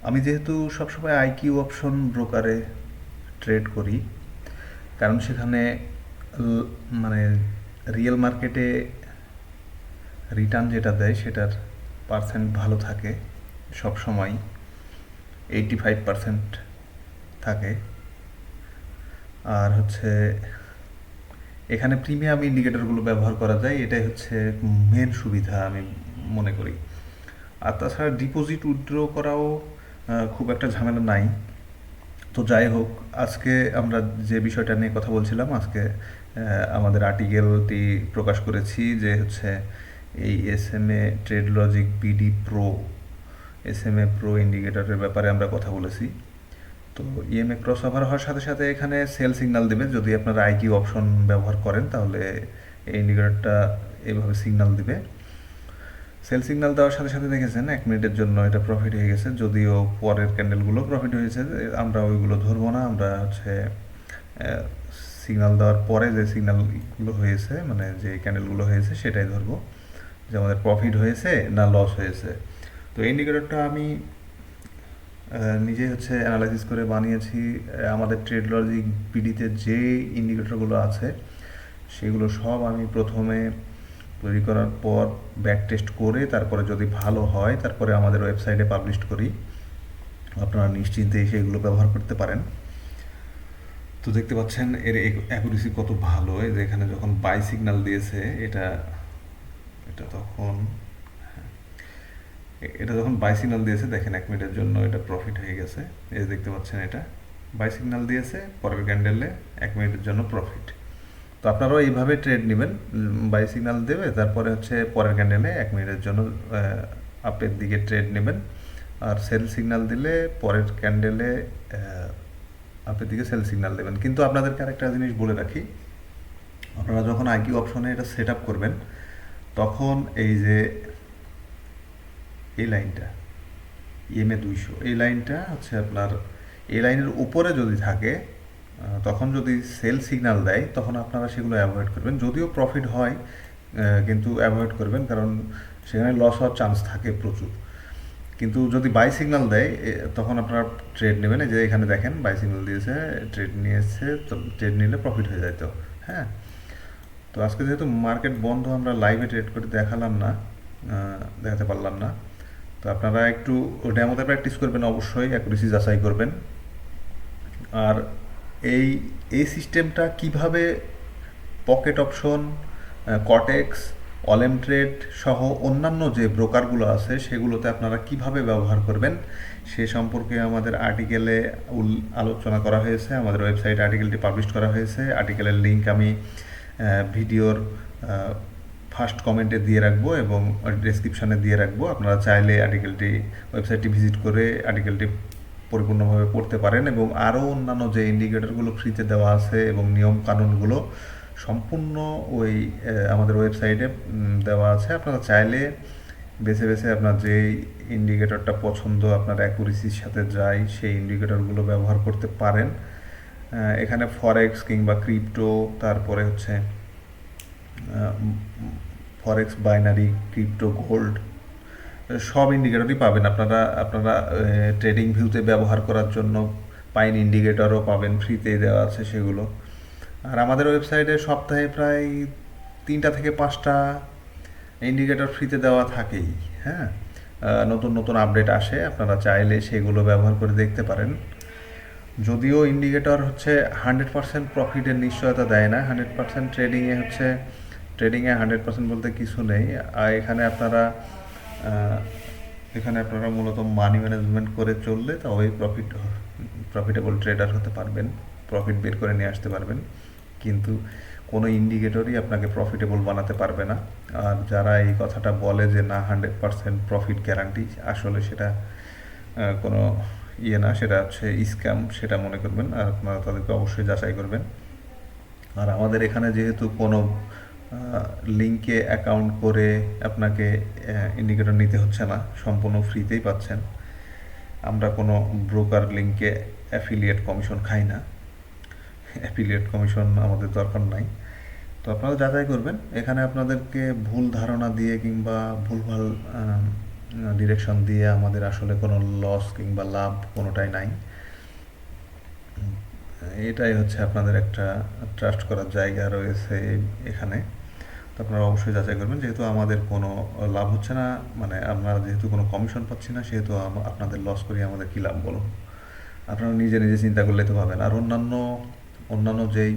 আমি যেহেতু সবসময় আইকিউ অপশন ব্রোকারে ট্রেড করি, কারণ সেখানে মানে রিয়েল মার্কেটে রিটার্ন যেটা দেয় সেটার পার্সেন্ট ভালো থাকে, সব সময় 85% থাকে। আর হচ্ছে এখানে প্রিমিয়াম ইন্ডিকেটরগুলো ব্যবহার করা যায়, এটাই হচ্ছে মেন সুবিধা আমি মনে করি। আর তাছাড়া ডিপোজিট উইথড্র করাও খুব একটা ঝামেলা নাই। তো যাই হোক, আজকে আমরা যে বিষয়টা নিয়ে কথা বলছিলাম, আজকে আমাদের আর্টিকেলটি প্রকাশ করেছি যে হচ্ছে এই SMA trade logic BD pro, SMA pro ইন্ডিকেটরের ব্যাপারে আমরা কথা বলেছি। তো ইএমএ ক্রস ওভার হওয়ার সাথে সাথে এখানে সেল সিগন্যাল দেবে। যদি আপনারা আইকিউ অপশন ব্যবহার করেন তাহলে এই ইন্ডিকেটরটা এইভাবে সিগন্যাল দিবে। সেল সিগন্যাল দেওয়ার সাথে সাথে দেখেছেন 1 মিনিটের জন্য এটা প্রফিট হয়ে গেছে, যদিও পরের ক্যান্ডেলগুলো প্রফিট হয়েছে। আমরা ওইগুলো ধরবো না, আমরা হচ্ছে সিগন্যাল দেওয়ার পরে যে সিগন্যালগুলো হয়েছে, মানে যে ক্যান্ডেলগুলো হয়েছে সেটাই ধরবো, যে আমাদের প্রফিট হয়েছে না লস হয়েছে। তো এই ইন্ডিকেটরটা আমি নিজে হচ্ছে অ্যানালাইসিস করে বানিয়েছি। আমাদের ট্রেড লজিক পিডিতে যে ইন্ডিকেটরগুলো আছে সেগুলো সব আমি প্রথমে তৈরি করার পর ব্যাক টেস্ট করে তারপরে যদি ভালো হয় তারপরে আমাদের ওয়েবসাইটে পাবলিশ করি। আপনারা নিশ্চিন্তে সেগুলো ব্যবহার করতে পারেন। তো দেখতে পাচ্ছেন এর অ্যাকুরেসি কত ভালো। এই যে এখানে যখন বাই সিগন্যাল দিয়েছে, এটা এটা তখন এটা যখন বাই সিগন্যাল দিয়েছে, দেখেন 1 মিনিটের জন্য এটা প্রফিট হয়ে গেছে। এই যে দেখতে পাচ্ছেন এটা বাই সিগন্যাল দিয়েছে, পরের ক্যান্ডেলে 1 মিনিটের জন্য প্রফিট। তো আপনারাও এইভাবে ট্রেড নেবেন, বাই সিগন্যাল দেবে, তারপরে হচ্ছে পরের ক্যান্ডেলে 1 মিনিটের জন্য আপের দিকে ট্রেড নেবেন। আর সেল সিগন্যাল দিলে পরের ক্যান্ডেলে আপের দিকে সেল সিগন্যাল দেবেন। কিন্তু আপনাদেরকে আরেকটা জিনিস বলে রাখি, আপনারা যখন আইকিউ অপশনে এটা সেট আপ করবেন তখন এই যে এই লাইনটা ইএমএ 200, এই লাইনটা হচ্ছে আপনার, এই লাইনের উপরে যদি থাকে তখন যদি সেল সিগন্যাল দেয় তখন আপনারা সেগুলো অ্যাভয়েড করবেন। যদিও প্রফিট হয় কিন্তু অ্যাভয়েড করবেন, কারণ সেখানে লস হওয়ার চান্স থাকে প্রচুর। কিন্তু যদি বাই সিগন্যাল দেয় তখন আপনারা ট্রেড নেবেন। এই যে এখানে দেখেন বাই সিগন্যাল দিয়েছে, ট্রেড নিয়েছে, তো ট্রেড নিলে প্রফিট হয়ে যায়। তো হ্যাঁ, তো আজকে যেহেতু মার্কেট বন্ধ, আমরা লাইভে ট্রেড করে দেখালাম না, দেখাতে পারলাম না। তো আপনারা একটু ডেমোতে প্র্যাকটিস করবেন, অবশ্যই অ্যাকুরেসি যাচাই করবেন। আর এই এই সিস্টেমটা কিভাবে পকেট অপশন, কটেক্স, অলেম ট্রেড সহ অন্যান্য যে ব্রোকারগুলো আছে সেগুলোতে আপনারা কিভাবে ব্যবহার করবেন সে সম্পর্কে আমাদের আর্টিকেলে আলোচনা করা হয়েছে। আমাদের ওয়েবসাইটে আর্টিকেলটি পাবলিশ করা হয়েছে। আর্টিকেলের লিঙ্ক আমি ভিডিওর ফার্স্ট কমেন্টে দিয়ে রাখবো এবং ডেসক্রিপশানে দিয়ে রাখবো। আপনারা চাইলে আর্টিকেলটি, ওয়েবসাইটটি ভিজিট করে আর্টিকেলটি পরিপূর্ণভাবে পড়তে পারেন এবং আরও অন্যান্য যে ইন্ডিকেটরগুলো ফ্রিতে দেওয়া আছে এবং নিয়ম কানুনগুলো সম্পূর্ণ ওই আমাদের ওয়েবসাইটে দেওয়া আছে। আপনারা চাইলে বেছে বেছে আপনার যে ইন্ডিকেটরটা পছন্দ, আপনার অ্যাকুরেসির সাথে যায়, সেই ইন্ডিকেটরগুলো ব্যবহার করতে পারেন। এখানে ফরেক্স কিংবা ক্রিপ্টো, তারপরে হচ্ছে ফরেক্স, বাইনারি, ক্রিপ্টো, গোল্ড, সব ইন্ডিকেটরই পাবেন আপনারা। আপনারা ট্রেডিং ভিউতে ব্যবহার করার জন্য পাইন ইন্ডিকেটরও পাবেন, ফ্রিতে দেওয়া আছে সেগুলো। আর আমাদের ওয়েবসাইটে সপ্তাহে প্রায় 3টা থেকে 5টা ইন্ডিকেটর ফ্রিতে দেওয়া থাকেই। হ্যাঁ, নতুন নতুন আপডেট আসে, আপনারা চাইলে সেগুলো ব্যবহার করে দেখতে পারেন। যদিও ইন্ডিকেটর হচ্ছে 100% প্রফিটের নিশ্চয়তা দেয় না। 100% ট্রেডিংয়ে হচ্ছে, ট্রেডিংয়ে 100% বলতে কিছু নেই। আর এখানে আপনারা মূলত মানি ম্যানেজমেন্ট করে চললে তবেই প্রফিটেবল ট্রেডার হতে পারবেন, প্রফিট বের করে নিয়ে আসতে পারবেন। কিন্তু কোনো ইন্ডিকেটরই আপনাকে প্রফিটেবল বানাতে পারবে না। আর যারা এই কথাটা বলে যে না 100% প্রফিট গ্যারান্টি, আসলে সেটা কোনো ইয়ে না, সেটা হচ্ছে স্ক্যাম, সেটা মনে করবেন। আর আপনারা তাদেরকে অবশ্যই যাচাই করবেন। আর আমাদের এখানে যেহেতু কোনো লিঙ্কে অ্যাকাউন্ট করে আপনাকে ইন্ডিকেটর নিতে হচ্ছে না, সম্পূর্ণ ফ্রিতেই পাচ্ছেন। আমরা কোনো ব্রোকার লিঙ্কে অ্যাফিলিয়েট কমিশন খাই না, অ্যাফিলিয়েট কমিশন আমাদের দরকার নাই। তো আপনারা যাচাই করবেন। এখানে আপনাদেরকে ভুল ধারণা দিয়ে কিংবা ভুলভাল ডিরেকশন দিয়ে আমাদের আসলে কোনো লস কিংবা লাভ কোনোটাই নাই। এটাই হচ্ছে আপনাদের একটা ট্রাস্ট করার জায়গা রয়েছে এখানে। তো আপনারা অবশ্যই যাচাই করবেন, যেহেতু আমাদের কোনো লাভ হচ্ছে না, মানে আমরা যেহেতু কোনো কমিশন পাচ্ছি না, সেহেতু আপনাদের লস করি আমাদের কী লাভ বলুন? আপনারা নিজে নিজে চিন্তা করলে তো পাবেন। আর অন্যান্য অন্যান্য যেই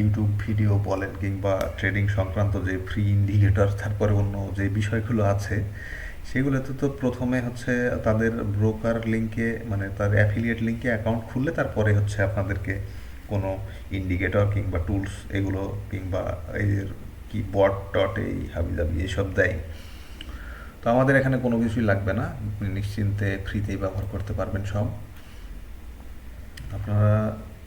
ইউটিউব ভিডিও বলেন কিংবা ট্রেডিং সংক্রান্ত যে ফ্রি ইন্ডিকেটর, তারপরে অন্য যে বিষয়গুলো আছে, সেগুলোতে তো প্রথমে হচ্ছে তাদের ব্রোকার লিঙ্কে, মানে তার অ্যাফিলিয়েট লিঙ্কে অ্যাকাউন্ট খুললে তারপরে হচ্ছে আপনাদেরকে কোনো ইন্ডিকেটর কিংবা টুলস এগুলো কিংবা এর কি বট টট এই হাবিজাবি এইসব দেয়। তো আমাদের এখানে কোনো কিছুই লাগবে না, আপনি নিশ্চিন্তে ফ্রিতেই ব্যবহার করতে পারবেন সব। আপনারা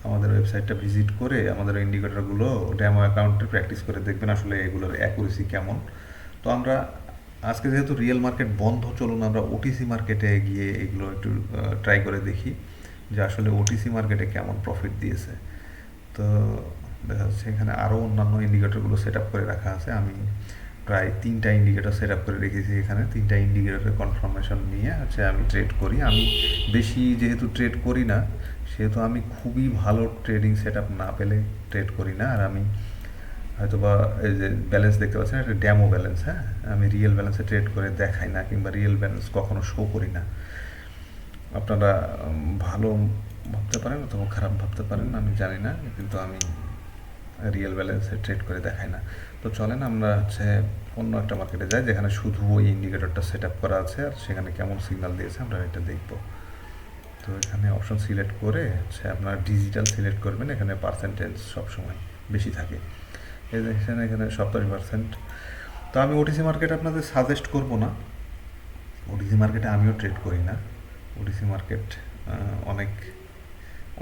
আমাদের ওয়েবসাইটটা ভিজিট করে আমাদের ইন্ডিকেটরগুলো ডেমো অ্যাকাউন্টে প্র্যাকটিস করে দেখবেন আসলে এগুলোর অ্যাকুরেসি কেমন। তো আমরা আজকে যেহেতু রিয়েল মার্কেট বন্ধ, চলুন আমরা ওটিসি মার্কেটে গিয়ে এগুলো একটু ট্রাই করে দেখি যে আসলে ওটিসি মার্কেটে কেমন প্রফিট দিয়েছে। তো দেখা যাচ্ছে এখানে আরও অন্যান্য ইন্ডিকেটরগুলো সেট আপ করে রাখা আছে। আমি প্রায় 3টা ইন্ডিকেটর সেট আপ করে রেখেছি এখানে। 3টা ইন্ডিকেটরের কনফার্মেশন নিয়ে হচ্ছে আমি ট্রেড করি। আমি বেশি যেহেতু ট্রেড করি না, সেহেতু আমি খুবই ভালো ট্রেডিং সেট আপ না পেলে ট্রেড করি না। আর আমি হয়তো বা এই যে ব্যালেন্স দেখতে পাচ্ছেন, এটা ড্যামো ব্যালেন্স, হ্যাঁ, আমি রিয়েল ব্যালেন্সে ট্রেড করে দেখাই না কিংবা রিয়েল ব্যালেন্স কখনো শো করি না। আপনারা ভালো ভাবতে পারেন অথবা খারাপ ভাবতে পারেন, আমি জানি না, কিন্তু আমি রিয়েল ব্যালেন্সে ট্রেড করে দেখাই না। তো চলেন আমরা হচ্ছে অন্য একটা মার্কেটে যাই যেখানে শুধু ওই ইন্ডিকেটরটা সেট আপ করা আছে আর সেখানে কেমন সিগন্যাল দিয়েছে আমরা এটা দেখব। তো এখানে অপশন সিলেক্ট করে হচ্ছে আপনার ডিজিটাল সিলেক্ট করবেন, এখানে পার্সেন্টেজ সবসময় বেশি থাকে। এই দেখছেন এখানে 70%। তো আমি ওটিসি মার্কেট আপনাদের সাজেস্ট করব না, ওটিসি মার্কেটে আমিও ট্রেড করি না। ওটিসি মার্কেট অনেক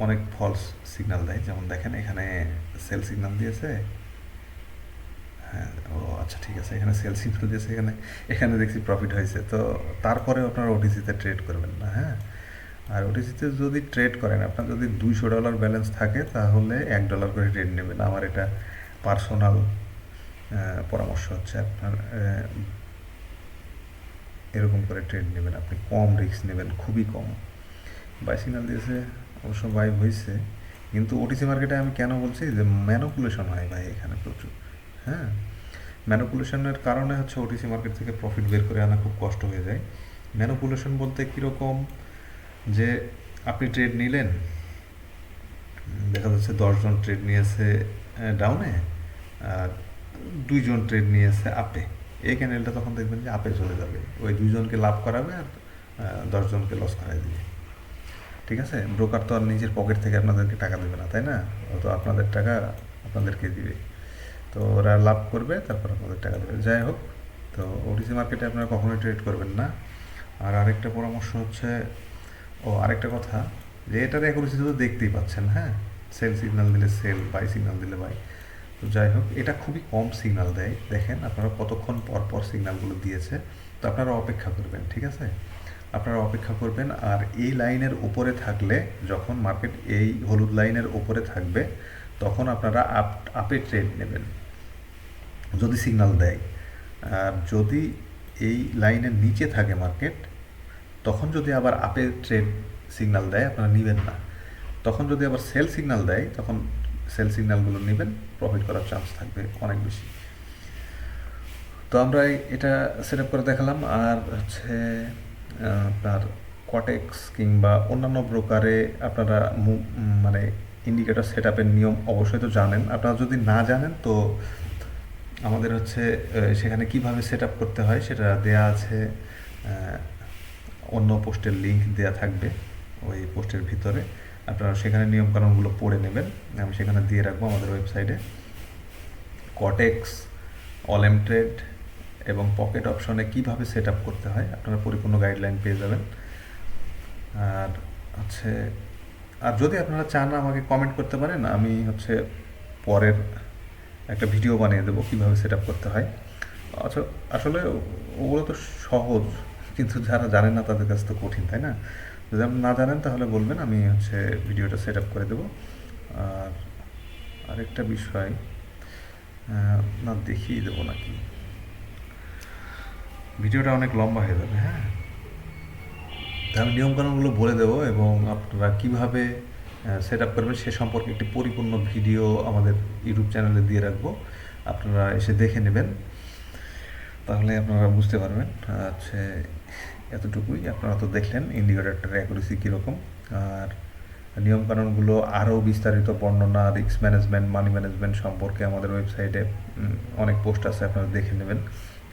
অনেক ফলস সিগন্যাল দেয়, যেমন দেখেন এখানে সেল সিগন্যাল দিয়েছে। হ্যাঁ, ও আচ্ছা ঠিক আছে, এখানে সেল সিগন্যাল দিয়েছে, এখানে এখানে দেখছি প্রফিট হয়েছে। তো তারপরেও আপনারা ওটিসিতে ট্রেড করবেন না, হ্যাঁ। আর ওটিসিতে যদি ট্রেড করেন, আপনার যদি $200 ব্যালেন্স থাকে তাহলে $1 করে ট্রেড নেবেন। আমার এটা পার্সোনাল পরামর্শ হচ্ছে আপনার এরকম করে ট্রেড নেবেন, আপনি কম রিস্ক নেবেন, খুবই কম। বাই সিগন্যাল দিয়েছে, অবশ্য বাই হয়েছে, কিন্তু ওটিসি মার্কেটে আমি কেন বলছি যে ম্যানুপুলেশন হয় ভাই এখানে প্রচুর, হ্যাঁ। ম্যানুপুলেশনের কারণে হচ্ছে ওটিসি মার্কেট থেকে প্রফিট বের করে আনা খুব কষ্ট হয়ে যায়। ম্যানুপুলেশন বলতে কীরকম, যে আপনি ট্রেড নিলেন, দেখা যাচ্ছে 10 জন ট্রেড নিয়েছে ডাউনে আর 2 জন ট্রেড নিয়েছে আপে। এই ক্যানেলটা তখন দেখবেন যে আপে চলে যাবে, ওই 2 জনকে লাভ করাবে আর 10 জনকে লস করাই দিবে। ঠিক আছে, ব্রোকার তো আর নিজের পকেট থেকে আপনাদেরকে টাকা দেবে না, তাই না? ও তো আপনাদের টাকা আপনাদেরকে দিবে। তো ওরা লাভ করবে, তারপর আপনাদের টাকা দেবে। যাই হোক, তো ওটিসি মার্কেটে আপনারা কখনোই ট্রেড করবেন না। আর আরেকটা পরামর্শ হচ্ছে, আরেকটা কথা, যে এটার অ্যাকুরেসি তো দেখতেই পাচ্ছেন, হ্যাঁ। সেল সিগন্যাল দিলে সেল, বাই সিগন্যাল দিলে বাই। তো যাই হোক, এটা খুবই কম সিগন্যাল দেয়, দেখেন আপনারা কতক্ষণ পর পর সিগন্যালগুলো দিয়েছে। তো আপনারা অপেক্ষা করবেন, ঠিক আছে, আপনারা অপেক্ষা করবেন। আর এই লাইনের উপরে থাকলে, যখন মার্কেট এই হলুদ লাইনের উপরে থাকবে, তখন আপনারা আপে ট্রেড নেবেন যদি সিগন্যাল দেয়। আর যদি এই লাইনের নিচে থাকে মার্কেট, তখন যদি আবার আপে ট্রেড সিগন্যাল দেয় আপনারা নেবেন না। তখন যদি আবার সেল সিগন্যাল দেয়, তখন সেল সিগন্যালগুলো নেবেন, প্রফিট করার চান্স থাকবে অনেক বেশি। তো আমরা এটা সেট আপ করে দেখালাম। আর হচ্ছে আপনার কটেক্স কিংবা অন্যান্য ব্রোকারে আপনারা মানে ইন্ডিকেটর সেট আপের নিয়ম অবশ্যই তো জানেন। আপনারা যদি না জানেন, তো আমাদের হচ্ছে সেখানে কিভাবে সেট আপ করতে হয় সেটা দেয়া আছে, অন্য পোস্টের লিঙ্ক দেয়া থাকবে ওই পোস্টের ভিতরে। আপনারা সেখানে নিয়মকানুনগুলো পড়ে নেবেন, আমি সেখানে দিয়ে রাখবো আমাদের ওয়েবসাইটে। কটেক্স, অলেম ট্রেড এবং পকেট অপশনে কিভাবে সেট আপ করতে হয় আপনারা পরিপূর্ণ গাইডলাইন পেয়ে যাবেন। আর হচ্ছে, আর যদি আপনারা চান আমাকে কমেন্ট করতে পারেন, আমি হচ্ছে পরের একটা ভিডিও বানিয়ে দেবো কীভাবে সেট আপ করতে হয়। আচ্ছা, আসলে ওগুলো তো সহজ, কিন্তু যারা জানেন না তাদের কাছে তো কঠিন, তাই না? যদি আপনি না জানেন তাহলে বলবেন, আমি হচ্ছে ভিডিওটা সেট আপ করে দেবো। আর আরেকটা বিষয়, না দেখিয়ে দেবো নাকি, ভিডিওটা অনেক লম্বা হয়ে যাবে, হ্যাঁ। তা আমি নিয়মকানুনগুলো বলে দেবো এবং আপনারা কীভাবে সেট আপ করবেন সে সম্পর্কে একটি পরিপূর্ণ ভিডিও আমাদের ইউটিউব চ্যানেলে দিয়ে রাখবো, আপনারা এসে দেখে নেবেন, তাহলে আপনারা বুঝতে পারবেন। হচ্ছে এতটুকুই, আপনারা তো দেখলেন ইন্ডিকেটরটার অ্যাকুরেসি কীরকম। আর নিয়মকানুনগুলো আরও বিস্তারিত বর্ণনা, রিস্ক ম্যানেজমেন্ট, মানি ম্যানেজমেন্ট সম্পর্কে আমাদের ওয়েবসাইটে অনেক পোস্ট আছে, আপনারা দেখে নেবেন।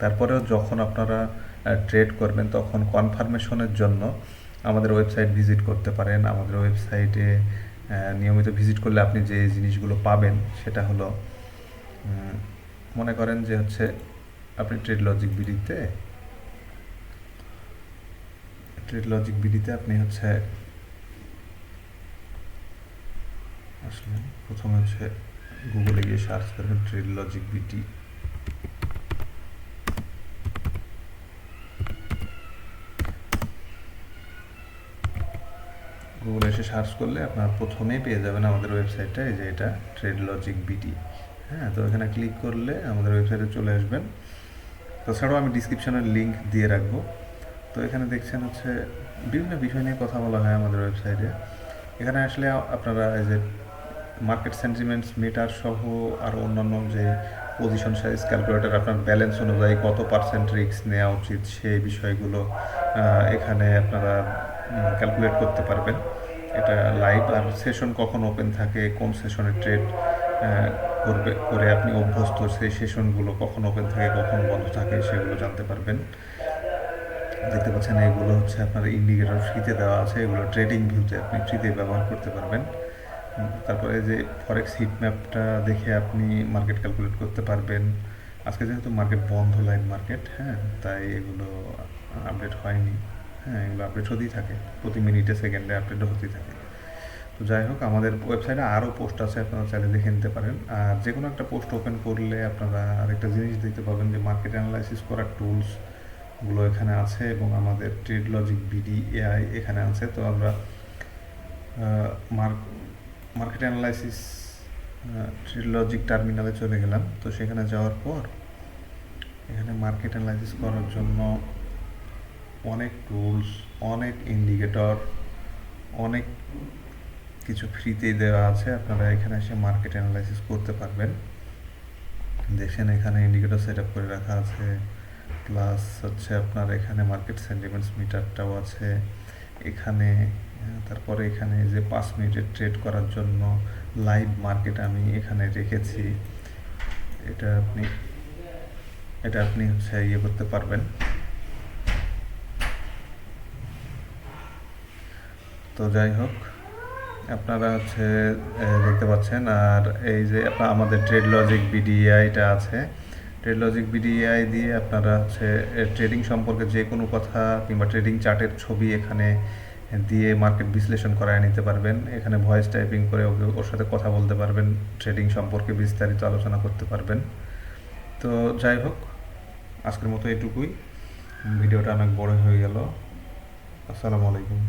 তারপরেও যখন আপনারা ট্রেড করবেন তখন কনফার্মেশনের জন্য আমাদের ওয়েবসাইট ভিজিট করতে পারেন। আমাদের ওয়েবসাইটে নিয়মিত ভিজিট করলে আপনি যে জিনিসগুলো পাবেন সেটা হলো, মনে করেন যে হচ্ছে আপনি ট্রেড লজিক বিডিতে আপনি হচ্ছে আসলে প্রথমে হচ্ছে গুগলে গিয়ে সার্চ করবেন ট্রেড লজিক বিডি। গুগলে এসে সার্চ করলে আপনার প্রথমেই পেয়ে যাবেন আমাদের ওয়েবসাইটটা, এই যে এটা ট্রেড লজিক বিডি। হ্যাঁ, তো এখানে ক্লিক করলে আমাদের ওয়েবসাইটে চলে আসবেন। তাছাড়াও আমি ডিসক্রিপশনের লিঙ্ক দিয়ে রাখবো। তো এখানে দেখছেন হচ্ছে বিভিন্ন বিষয় নিয়ে কথা বলা হয় আমাদের ওয়েবসাইটে। এখানে আসলে আপনারা এই যে মার্কেট সেন্টিমেন্টস মিটার সহ আরও অন্যান্য যে পজিশন সাইজ ক্যালকুলেটর, আপনার ব্যালেন্স অনুযায়ী কত পার্সেন্ট রিস্ক নেওয়া উচিত সেই বিষয়গুলো এখানে আপনারা ক্যালকুলেট করতে পারবেন। এটা লাইভ, আর সেশন কখন ওপেন থাকে, কোন সেশনে ট্রেড করে আপনি অভ্যস্ত, সেই সেশনগুলো কখন ওপেন থাকে কখন বন্ধ থাকে সেগুলো জানতে পারবেন। দেখতে পাচ্ছেন এগুলো হচ্ছে আপনার ইন্ডিকেটর ফ্রিতে দেওয়া আছে, এগুলো ট্রেডিং ভিউতে আপনি ফ্রিতে ব্যবহার করতে পারবেন। তারপরে যে ফরেক্স হিট ম্যাপটা দেখে আপনি মার্কেট ক্যালকুলেট করতে পারবেন। আজকে যেহেতু মার্কেট বন্ধ, লাইভ মার্কেট, হ্যাঁ, তাই এগুলো আপডেট হয়নি। হ্যাঁ, এগুলো আপডেট হতেই থাকে, প্রতি মিনিটে সেকেন্ডে আপডেট হতেই থাকে। তো যাই হোক, আমাদের ওয়েবসাইটে আরও পোস্ট আছে, আপনারা চাইলে দেখে নিতে পারেন। আর যে কোনো একটা পোস্ট ওপেন করলে আপনারা আরেকটা জিনিস দেখতে পাবেন যে মার্কেট অ্যানালাইসিস করার টুলসগুলো এখানে আছে এবং আমাদের ট্রেড লজিক বিডি এআই এখানে আছে। তো আমরা মার্কেট অ্যানালাইসিস ট্রেড লজিক টার্মিনালে চলে গেলাম। তো সেখানে যাওয়ার পর এখানে মার্কেট অ্যানালাইসিস করার জন্য অনেক টুলস, অনেক ইন্ডিকেটর, অনেক কিছু ফ্রিতেই দেওয়া আছে, আপনারা এখানে এসে মার্কেট অ্যানালাইসিস করতে পারবেন। দেখেন এখানে ইন্ডিকেটর সেট আপ করে রাখা আছে, প্লাস হচ্ছে আপনার এখানে মার্কেট সেন্টিমেন্টস মিটারটাও আছে এখানে। তারপরে এখানে যে 5 মিনিটের ট্রেড করার জন্য লাইভ মার্কেট আমি এখানে রেখেছি, এটা আপনি হচ্ছে ইয়ে করতে পারবেন। তো যাই হোক, আপনারা হচ্ছে দেখতে পাচ্ছেন। আর এই যে আমাদের ট্রেড লজিক বিডিআইটা আছে, ট্রেড লজিক বিডিআই দিয়ে আপনারা হচ্ছে ট্রেডিং সম্পর্কে যে কোনো কথা কিংবা ট্রেডিং চার্টের ছবি এখানে দিয়ে মার্কেট বিশ্লেষণ করায় নিতে পারবেন। এখানে ভয়েস টাইপিং করে ওর সাথে কথা বলতে পারবেন, ট্রেডিং সম্পর্কে বিস্তারিত আলোচনা করতে পারবেন। তো যাই হোক, আজকের মতো এটুকুই, ভিডিওটা অনেক বড় হয়ে গেল। আসসালামু আলাইকুম।